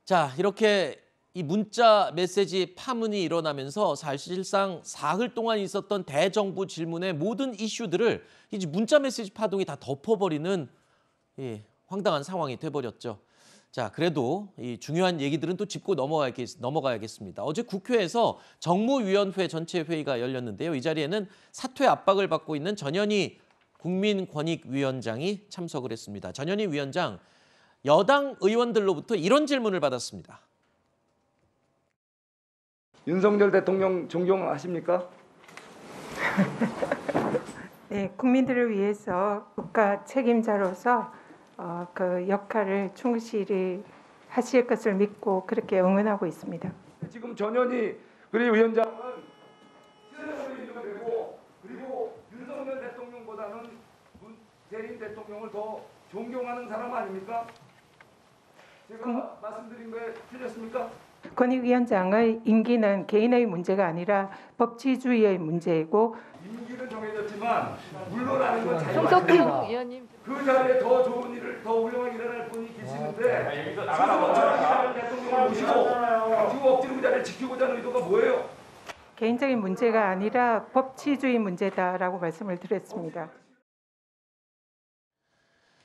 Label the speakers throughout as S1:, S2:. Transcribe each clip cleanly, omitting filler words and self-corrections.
S1: 자, 이렇게 이 문자 메시지 파문이 일어나면서 사실상 사흘 동안 있었던 대정부 질문의 모든 이슈들을 이제 문자 메시지 파동이 다 덮어버리는 황당한 상황이 돼버렸죠. 자, 그래도 이 중요한 얘기들은 또 짚고 넘어가야겠습니다. 어제 국회에서 정무위원회 전체 회의가 열렸는데요. 이 자리에는 사퇴 압박을 받고 있는 전현희 국민권익위원장이 참석을 했습니다. 전현희 위원장, 여당 의원들로부터 이런 질문을 받았습니다.
S2: 윤석열 대통령 존경하십니까?
S3: 네, 국민들을 위해서 국가 책임자로서 그 역할을 충실히 하실 것을 믿고 그렇게 응원하고 있습니다.
S2: 지금 전현희 위원장은 시대적으로 되고 그리고 윤석열 대통령보다는 문재인 대통령을 더 존경하는 사람 아닙니까? 제가 말씀드린 거에 틀렸습니까?
S3: 권익위원장의 임기는 개인의 문제가 아니라 법치주의의 문제이고
S2: 임기는 정해졌지만 물러나는 건
S4: 송석희
S2: 자유입니다.
S4: 의원님.
S2: 그 자리에 더 좋은 일을 더 훌륭하게 일어날 분이 계시는데 스스로 저런 대통령을 모시고 지금 억지로 그 자리를 지키고자 하는 의도가 뭐예요?
S3: 개인적인 문제가 아니라 법치주의 문제다라고 말씀을 드렸습니다.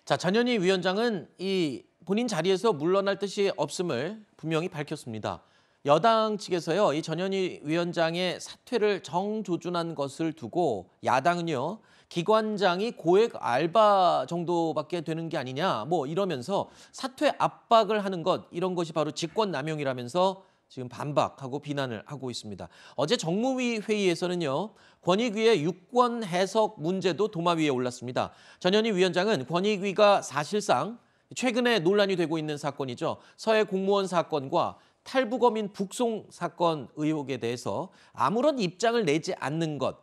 S1: 자, 전현희 위원장은 이 본인 자리에서 물러날 뜻이 없음을 분명히 밝혔습니다. 여당 측에서요, 이 전현희 위원장의 사퇴를 정조준한 것을 두고 야당은요, 기관장이 고액 알바 정도밖에 되는 게 아니냐, 뭐 이러면서 사퇴 압박을 하는 것, 이런 것이 바로 직권남용이라면서 지금 반박하고 비난을 하고 있습니다. 어제 정무위 회의에서는요, 권익위의 유권 해석 문제도 도마 위에 올랐습니다. 전현희 위원장은 권익위가 사실상 최근에 논란이 되고 있는 사건이죠. 서해 공무원 사건과 탈북어민 북송 사건 의혹에 대해서 아무런 입장을 내지 않는 것.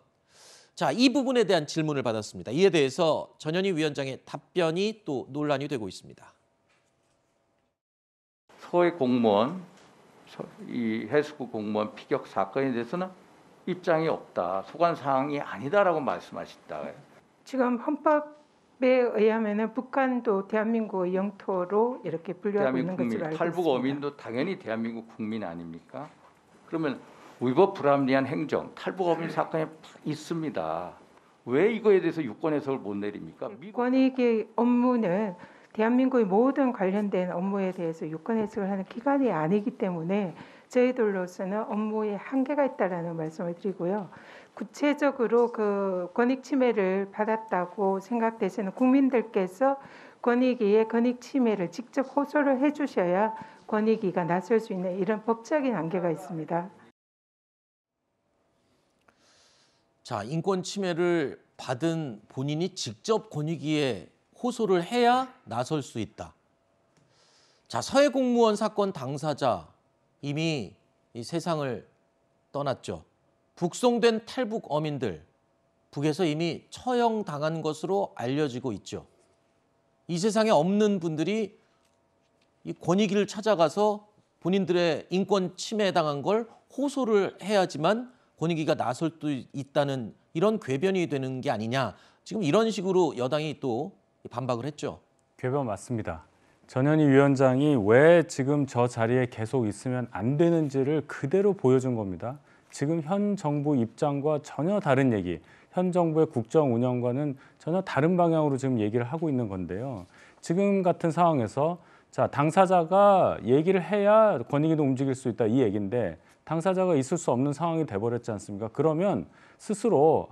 S1: 자, 이 부분에 대한 질문을 받았습니다. 이에 대해서 전현희 위원장의 답변이 또 논란이 되고 있습니다.
S5: 서해 공무원, 이 해수부 공무원 피격 사건에 대해서는 입장이 없다. 소관 사항이 아니다라고 말씀하셨다.
S3: 지금 헌법에 의하면은 북한도 대한민국의 영토로 이렇게 분류하고 있는
S5: 대한민국
S3: 것으로
S5: 국민,
S3: 알고
S5: 탈북
S3: 있습니다.
S5: 어민도 당연히 대한민국 국민 아닙니까? 그러면 위법 불합리한 행정, 탈북 어민 사건이 있습니다. 왜 이거에 대해서 유권 해석을 못 내립니까?
S3: 권익위 업무는 대한민국의 모든 관련된 업무에 대해서 유권 해석을 하는 기관이 아니기 때문에 저희들로서는 업무에 한계가 있다라는 말씀을 드리고요. 구체적으로 그 권익 침해를 받았다고 생각되시는 국민들께서 권익위의 권익 침해를 직접 호소를 해주셔야 권익위가 나설 수 있는 이런 법적인 한계가 있습니다.
S1: 자, 인권 침해를 받은 본인이 직접 권익위에 호소를 해야 나설 수 있다. 자, 서해 공무원 사건 당사자 이미 이 세상을 떠났죠. 북송된 탈북 어민들, 북에서 이미 처형당한 것으로 알려지고 있죠. 이 세상에 없는 분들이 이 권익위를 찾아가서 본인들의 인권 침해당한 걸 호소를 해야지만 권익위가 나설 수 있다는 이런 궤변이 되는 게 아니냐. 지금 이런 식으로 여당이 또 반박을 했죠.
S6: 궤변 맞습니다. 전현희 위원장이 왜 지금 저 자리에 계속 있으면 안 되는지를 그대로 보여준 겁니다. 지금 현 정부 입장과 전혀 다른 얘기, 현 정부의 국정 운영과는 전혀 다른 방향으로 지금 얘기를 하고 있는 건데요. 지금 같은 상황에서 자, 당사자가 얘기를 해야 권익위도 움직일 수 있다 이 얘기인데 당사자가 있을 수 없는 상황이 돼버렸지 않습니까? 그러면 스스로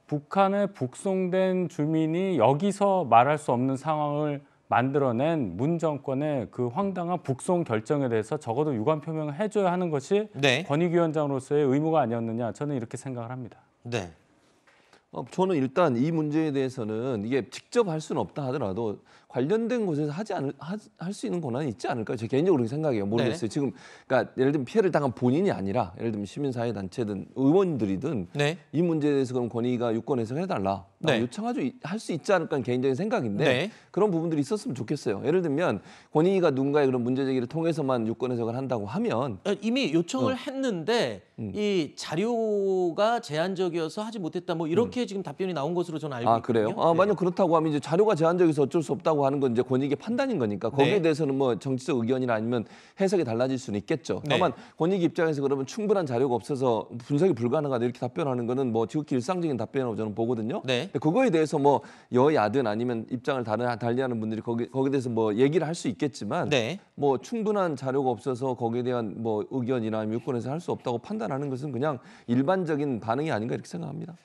S6: 북한에 북송된 주민이 여기서 말할 수 없는 상황을 만들어낸 문 정권의 그 황당한 북송 결정에 대해서 적어도 유감 표명을 해줘야 하는 것이
S1: 네.
S6: 권익위원장으로서의 의무가 아니었느냐 저는 이렇게 생각을 합니다.
S1: 네.
S7: 저는 일단 이 문제에 대해서는 이게 직접 할 수는 없다 하더라도 관련된 곳에서 할 수 있는 권한이 있지 않을까요? 제 개인적으로 그렇게 생각해요. 모르겠어요.
S1: 네.
S7: 지금 그러니까 예를 들면 피해를 당한 본인이 아니라 예를 들면 시민사회 단체든 의원들이든
S1: 네.
S7: 이 문제에 대해서 그럼 권익위가 유권 해석해달라
S1: 네.
S7: 요청하죠. 할 수 있지 않을까 개인적인 생각인데
S1: 네.
S7: 그런 부분들이 있었으면 좋겠어요. 예를 들면 권익위가 누군가의 그런 문제 제기를 통해서만 유권 해석을 한다고 하면
S1: 이미 요청을 했는데 이 자료가 제한적이어서 하지 못했다 뭐 이렇게 지금 답변이 나온 것으로 저는 알고 있거든요.
S7: 그래요? 만약 그렇다고 하면 이제 자료가 제한적이어서 어쩔 수 없다고 충분하다고 하는 건 이제 권익의 판단인 거니까 거기에
S1: 네.
S7: 대해서는 뭐 정치적 의견이나 아니면 해석이 달라질 수는 있겠죠.
S1: 네.
S7: 다만 권익 입장에서 그러면 충분한 자료가 없어서 분석이 불가능하다 이렇게 답변하는 거는 뭐 지극히 일상적인 답변이라고 저는 보거든요.
S1: 네.
S7: 근데 그거에 대해서 뭐 여야든 아니면 입장을 달리하는 분들이 거기에 대해서 뭐 얘기를 할 수 있겠지만
S1: 네.
S7: 뭐 충분한 자료가 없어서 거기에 대한 뭐 의견이나 유권에서 할 수 없다고 판단하는 것은 그냥 일반적인 반응이 아닌가 이렇게 생각합니다.